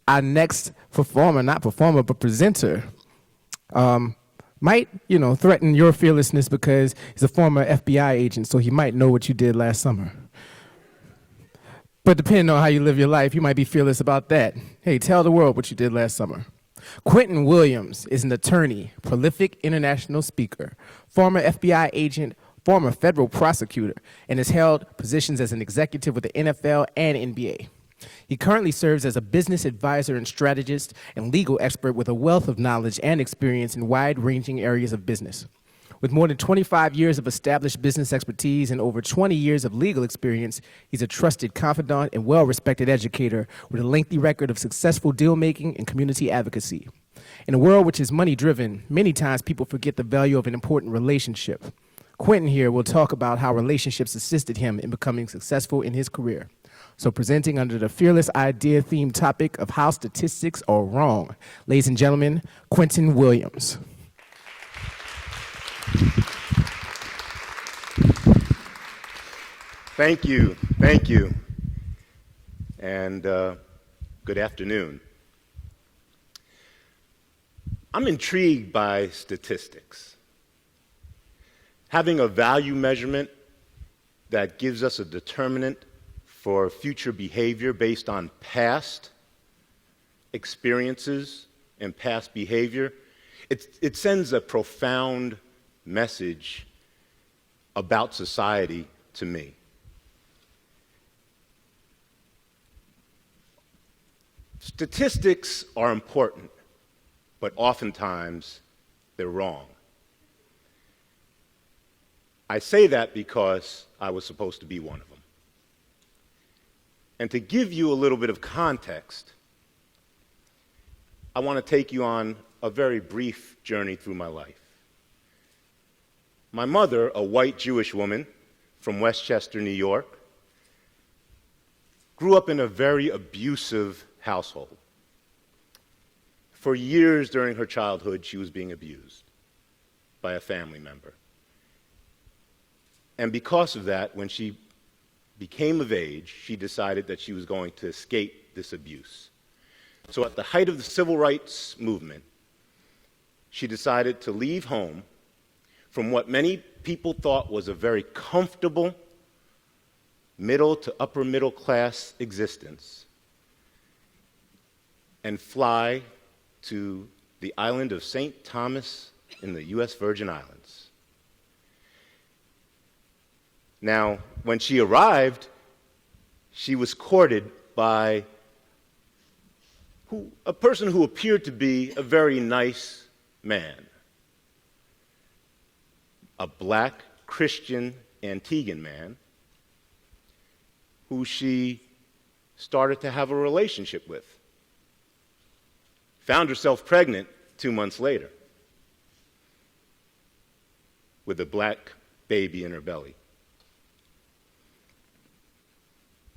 Our next performer, not performer, but presenter, might, threaten your fearlessness because he's a former FBI agent, so he might know what you did last summer. But depending on how you live your life, you might be fearless about that. Hey, tell the world what you did last summer. Quentin Williams is an attorney, prolific international speaker, former FBI agent, former federal prosecutor, and has held positions as an executive with the NFL and NBA. He currently serves as a business advisor and strategist and legal expert with a wealth of knowledge and experience in wide-ranging areas of business. With more than 25 years of established business expertise and over 20 years of legal experience, he's a trusted confidant and well-respected educator with a lengthy record of successful deal-making and community advocacy. In a world which is money-driven, many times people forget the value of an important relationship. Quentin here will talk about how relationships assisted him in becoming successful in his career. So presenting under the Fearless Idea themed topic of how statistics are wrong, ladies and gentlemen, Quentin Williams. Thank you, and good afternoon. I'm intrigued by statistics. Having a value measurement that gives us a determinant for future behavior based on past experiences and past behavior, it sends a profound message about society to me. Statistics are important, but oftentimes they're wrong. I say that because I was supposed to be one of them. And to give you a little bit of context, I want to take you on a very brief journey through my life. My mother, a white Jewish woman from Westchester, New York, grew up in a very abusive household. For years during her childhood, she was being abused by a family member. And because of that, when she became of age, she decided that she was going to escape this abuse. So at the height of the civil rights movement, she decided to leave home from what many people thought was a very comfortable middle to upper middle class existence and fly to the island of St. Thomas in the U.S. Virgin Islands. Now, when she arrived, she was courted by a person who appeared to be a very nice man, a black Christian Antiguan man who she started to have a relationship with. Found herself pregnant 2 months later with a black baby in her belly.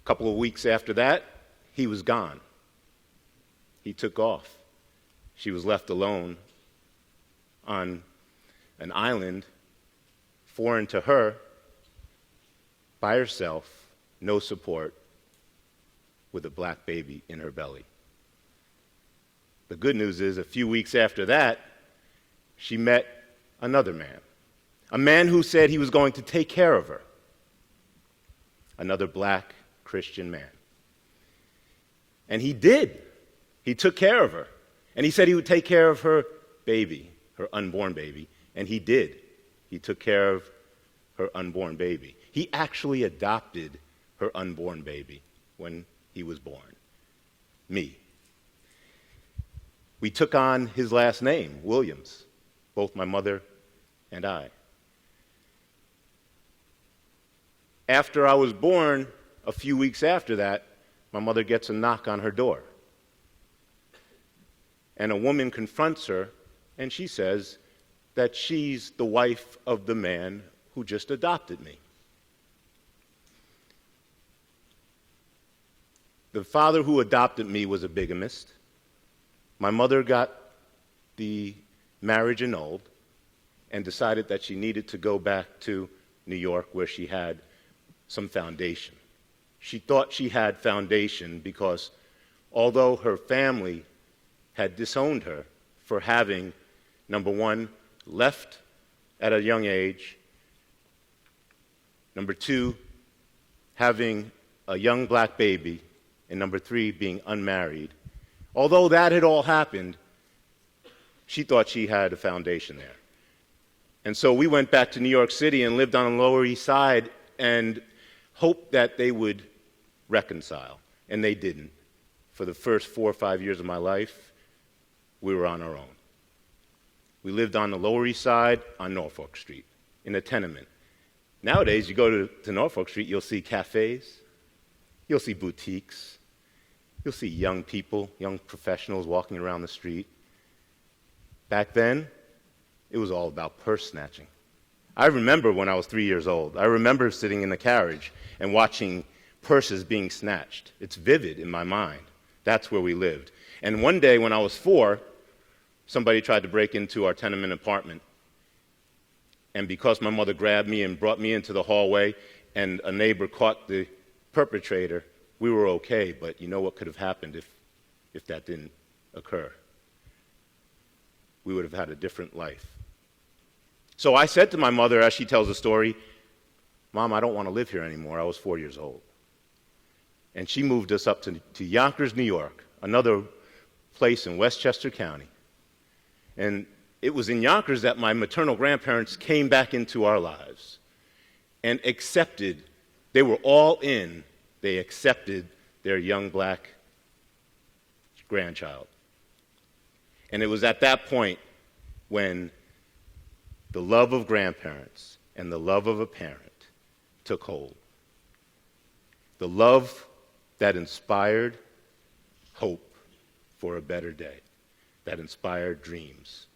A couple of weeks after that, he was gone. He took off. She was left alone on an island, foreign to her, by herself, no support, with a black baby in her belly. The good news is, a few weeks after that, she met another man, a man who said he was going to take care of her, another black Christian man. And he did. He took care of her. And he said he would take care of her baby, her unborn baby. And he did. He took care of her unborn baby. He actually adopted her unborn baby when he was born. Me. We took on his last name, Williams, both my mother and I. After I was born, a few weeks after that, my mother gets a knock on her door. And a woman confronts her, and she says that she's the wife of the man who just adopted me. The father who adopted me was a bigamist. My mother got the marriage annulled and decided that she needed to go back to New York where she had some foundation. She thought she had foundation because although her family had disowned her for having, number one, left at a young age, number two, having a young black baby, and number three, being unmarried. Although that had all happened, she thought she had a foundation there. And so we went back to New York City and lived on the Lower East Side and hoped that they would reconcile. And they didn't. For the first 4 or 5 years of my life, we were on our own. We lived on the Lower East Side on Norfolk Street in a tenement. Nowadays, you go to Norfolk Street, you'll see cafes, you'll see boutiques, you'll see young people, young professionals walking around the street. Back then, it was all about purse snatching. I remember when I was 3 years old. I remember sitting in the carriage and watching purses being snatched. It's vivid in my mind. That's where we lived. And one day when I was 4, somebody tried to break into our tenement apartment. And because my mother grabbed me and brought me into the hallway and a neighbor caught the perpetrator, we were okay. But you know what could have happened if that didn't occur? We would have had a different life. So I said to my mother, as she tells the story, "Mom, I don't want to live here anymore." I was 4 years old. And she moved us up to Yonkers, New York, another place in Westchester County. And it was in Yonkers that my maternal grandparents came back into our lives and accepted, they were all in, they accepted their young black grandchild. And it was at that point when the love of grandparents and the love of a parent took hold. The love that inspired hope for a better day, that inspired dreams.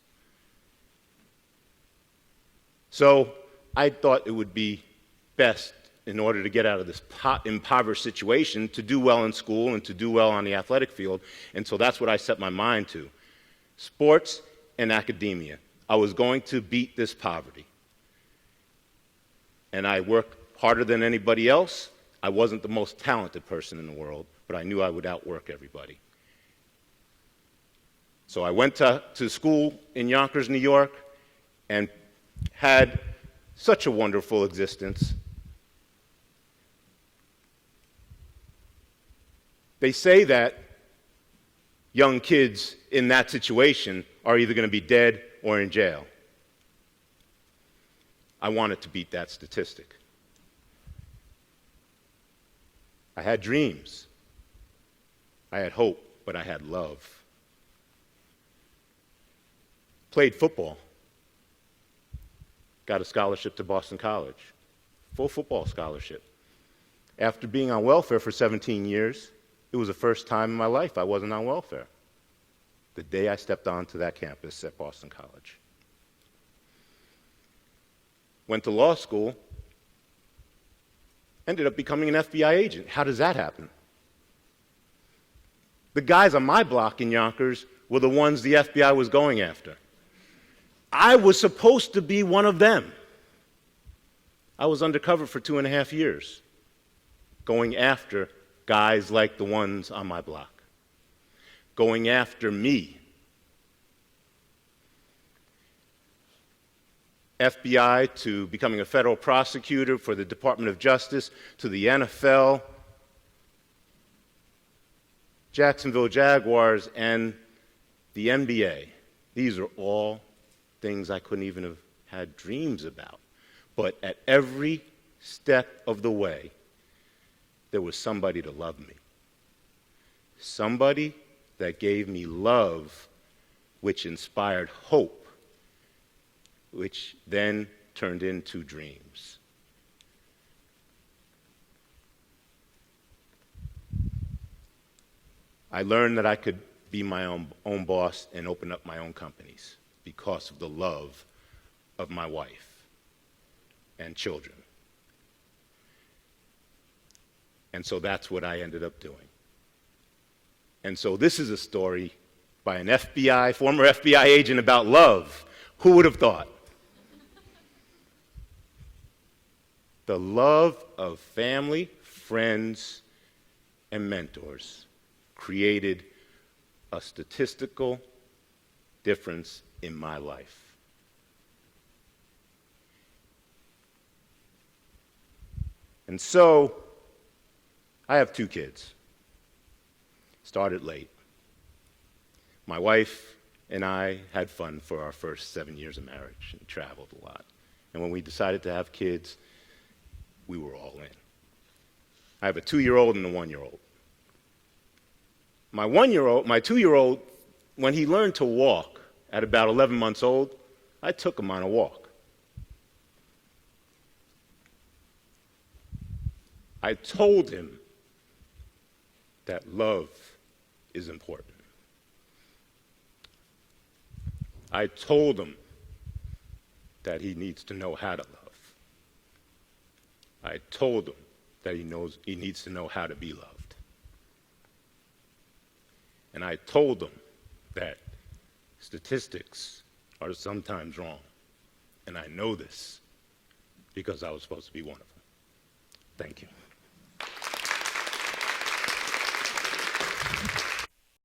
So I thought it would be best, in order to get out of this impoverished situation, to do well in school and to do well on the athletic field. And so that's what I set my mind to. Sports and academia. I was going to beat this poverty. And I worked harder than anybody else. I wasn't the most talented person in the world, but I knew I would outwork everybody. So I went to school in Yonkers, New York, and had such a wonderful existence. They say that young kids in that situation are either going to be dead or in jail. I wanted to beat that statistic. I had dreams. I had hope, but I had love. Played football. Got a scholarship to Boston College. Full football scholarship. After being on welfare for 17 years, it was the first time in my life I wasn't on welfare. The day I stepped onto that campus at Boston College. Went to law school, ended up becoming an FBI agent. How does that happen? The guys on my block in Yonkers were the ones the FBI was going after. I was supposed to be one of them. I was undercover for 2.5 years, going after guys like the ones on my block, going after me. FBI to becoming a federal prosecutor for the Department of Justice to the NFL, Jacksonville Jaguars, and the NBA. These are all things I couldn't even have had dreams about. But at every step of the way, there was somebody to love me. Somebody that gave me love, which inspired hope, which then turned into dreams. I learned that I could be my own boss and open up my own companies because of the love of my wife and children. And so that's what I ended up doing. And so this is a story by an former FBI agent about love. Who would have thought? The love of family, friends, and mentors created a statistical difference in my life. And so, I have 2 kids. Started late. My wife and I had fun for our first 7 years of marriage and traveled a lot. And when we decided to have kids, we were all in. I have a 2-year-old and a 1-year-old. My 2-year-old, when he learned to walk at about 11 months old, I took him on a walk. I told him that love is important. I told him that he needs to know how to love. I told him that he needs to know how to be loved. And I told him that statistics are sometimes wrong. And I know this because I was supposed to be one of them. Thank you.